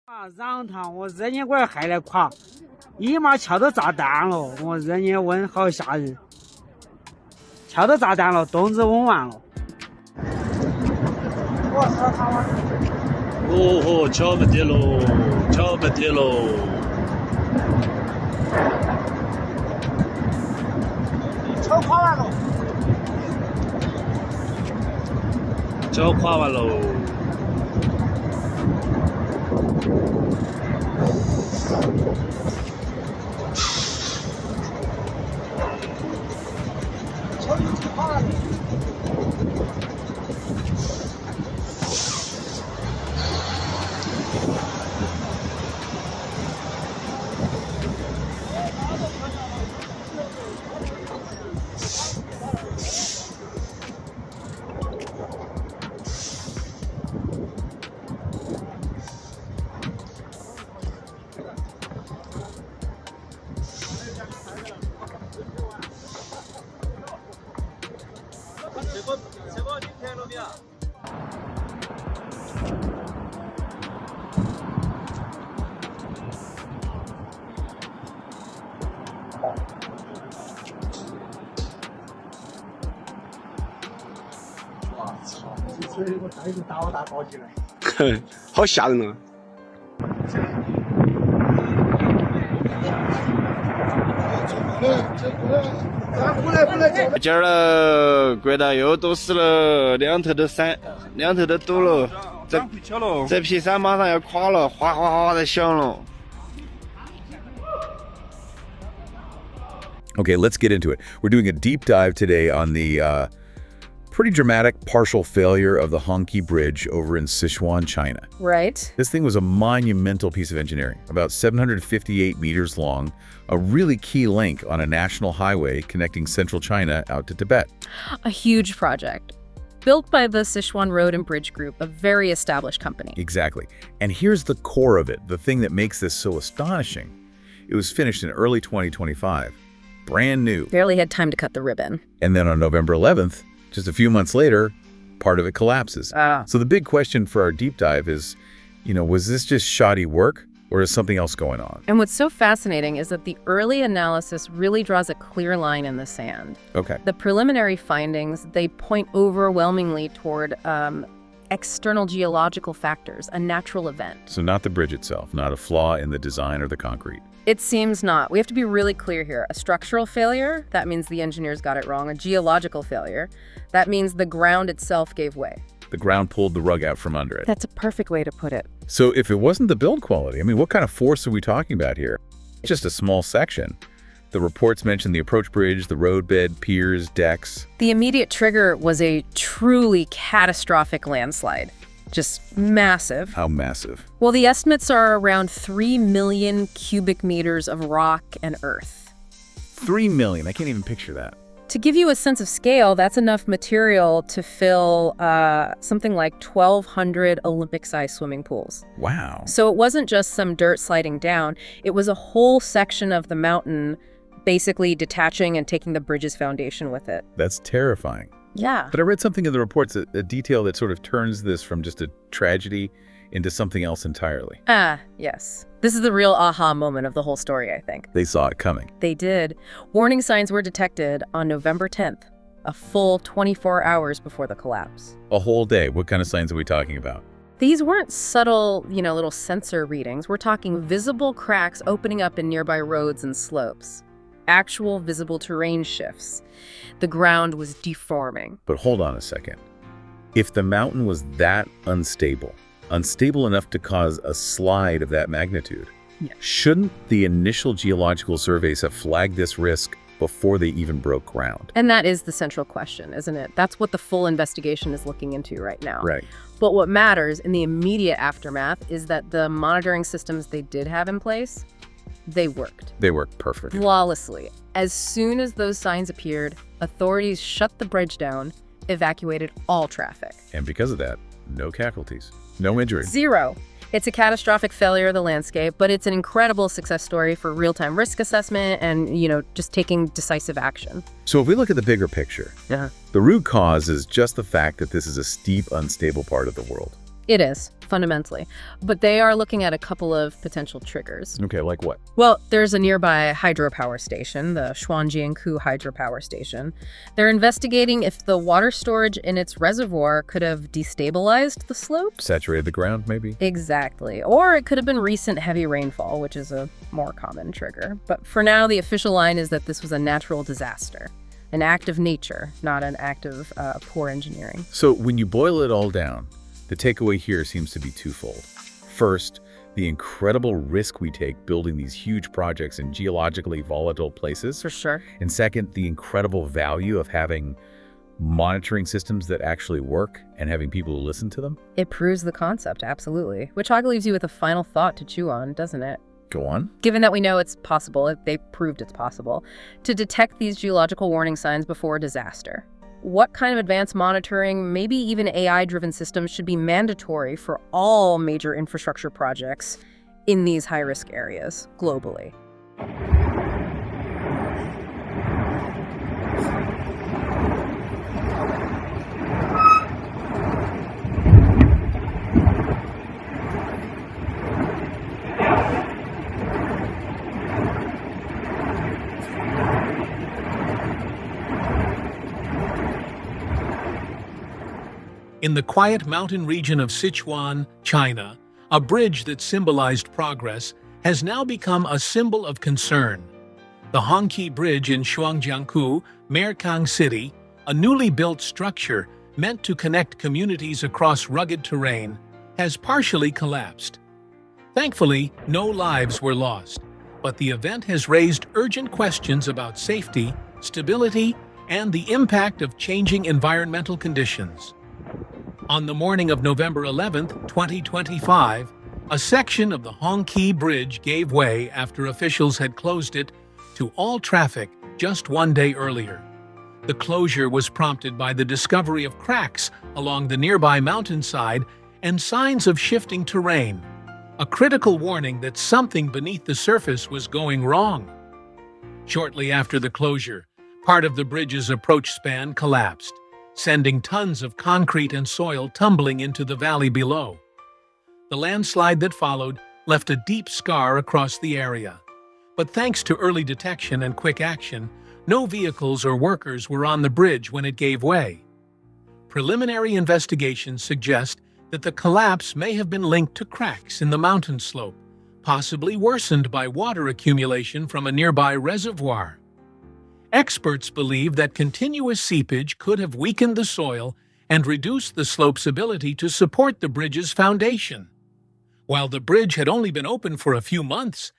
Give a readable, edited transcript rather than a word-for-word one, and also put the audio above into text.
啊，让他我热烟管还来垮，一马桥都炸弹了，我热烟温好吓人，桥都炸弹了，洞子温完了。哦吼，桥没跌喽，桥没跌喽。桥垮完了。桥垮完喽。桥已经垮了。这个你看了没有？我操！这水我带一个大包进来，好吓人啊！今儿了，国道又堵死了，两头都堵了，这批山马上要垮了，哗哗哗的响了。Okay, let's get into it. We're doing a deep dive today on the pretty dramatic partial failure of the Hongqi Bridge over in Sichuan, China. Right. This thing was a monumental piece of engineering, about 758 meters long, a really key link on a national highway connecting central China out to Tibet. A huge project. Built by the Sichuan Road and Bridge Group, a very established company. Exactly. And here's the core of it, the thing that makes this so astonishing. It was finished in early 2025, brand new. Barely had time to cut the ribbon. And then on November 11th, just a few months later, part of it collapses. So the big question for our deep dive is, was this just shoddy work or is something else going on? And what's so fascinating is that the early analysis really draws a clear line in the sand. Okay. The preliminary findings, they point overwhelmingly toward external geological factors, a natural event. So not the bridge itself, not a flaw in the design or the concrete. It seems not. We have to be really clear here. A structural failure, that means the engineers got it wrong. A geological failure, that means the ground itself gave way. The ground pulled the rug out from under it. That's a perfect way to put it. So if it wasn't the build quality, what kind of force are we talking about here? Just a small section. The reports mention the approach bridge, the roadbed, piers, decks. The immediate trigger was a truly catastrophic landslide. Just massive. How massive? Well, the estimates are around 3 million cubic meters of rock and earth. 3 million, I can't even picture that. To give you a sense of scale, that's enough material to fill something like 1,200 Olympic-sized swimming pools. Wow. So it wasn't just some dirt sliding down. It was a whole section of the mountain basically detaching and taking the bridge's foundation with it. That's terrifying. Yeah. But I read something in the reports, a detail that sort of turns this from just a tragedy into something else entirely. Yes. This is the real aha moment of the whole story, I think. They saw it coming. They did. Warning signs were detected on November 10th, a full 24 hours before the collapse. A whole day. What kind of signs are we talking about? These weren't subtle, little sensor readings. We're talking visible cracks opening up in nearby roads and slopes. Actual visible terrain shifts. The ground was deforming. But hold on a second. If the mountain was that unstable enough to cause a slide of that magnitude, shouldn't the initial geological surveys have flagged this risk before they even broke ground? And that is the central question, isn't it? That's what the full investigation is looking into right now. Right. But what matters in the immediate aftermath is that the monitoring systems they did have in place, they worked. They worked perfectly. Flawlessly. As soon as those signs appeared, authorities shut the bridge down, evacuated all traffic. And because of that, no casualties, no injuries. Zero. It's a catastrophic failure of the landscape, but it's an incredible success story for real-time risk assessment and, just taking decisive action. So if we look at the bigger picture, the root cause is just the fact that this is a steep, unstable part of the world. It is, fundamentally. But they are looking at a couple of potential triggers. Okay, like what? Well, there's a nearby hydropower station, the Hongqi hydropower station. They're investigating if the water storage in its reservoir could have destabilized the slope. Saturated the ground, maybe? Exactly. Or it could have been recent heavy rainfall, which is a more common trigger. But for now, the official line is that this was a natural disaster. An act of nature, not an act of poor engineering. So when you boil it all down, the takeaway here seems to be twofold. First, the incredible risk we take building these huge projects in geologically volatile places. For sure. And second, the incredible value of having monitoring systems that actually work and having people who listen to them. It proves the concept, absolutely. Which leaves you with a final thought to chew on, doesn't it? Go on. Given that we know it's possible, they proved it's possible, to detect these geological warning signs before disaster. What kind of advanced monitoring, maybe even AI-driven systems, should be mandatory for all major infrastructure projects in these high-risk areas globally? In the quiet mountain region of Sichuan, China, a bridge that symbolized progress has now become a symbol of concern. The Hongqi Bridge in Shuangjiangkou, Merkang City, a newly built structure meant to connect communities across rugged terrain, has partially collapsed. Thankfully, no lives were lost, but the event has raised urgent questions about safety, stability, and the impact of changing environmental conditions. On the morning of November 11, 2025, a section of the Hongqi Bridge gave way after officials had closed it to all traffic just 1 day earlier. The closure was prompted by the discovery of cracks along the nearby mountainside and signs of shifting terrain, a critical warning that something beneath the surface was going wrong. Shortly after the closure, part of the bridge's approach span collapsed, sending tons of concrete and soil tumbling into the valley below. The landslide that followed left a deep scar across the area. But thanks to early detection and quick action, no vehicles or workers were on the bridge when it gave way. Preliminary investigations suggest that the collapse may have been linked to cracks in the mountain slope, possibly worsened by water accumulation from a nearby reservoir. Experts believe that continuous seepage could have weakened the soil and reduced the slope's ability to support the bridge's foundation. While the bridge had only been open for a few months,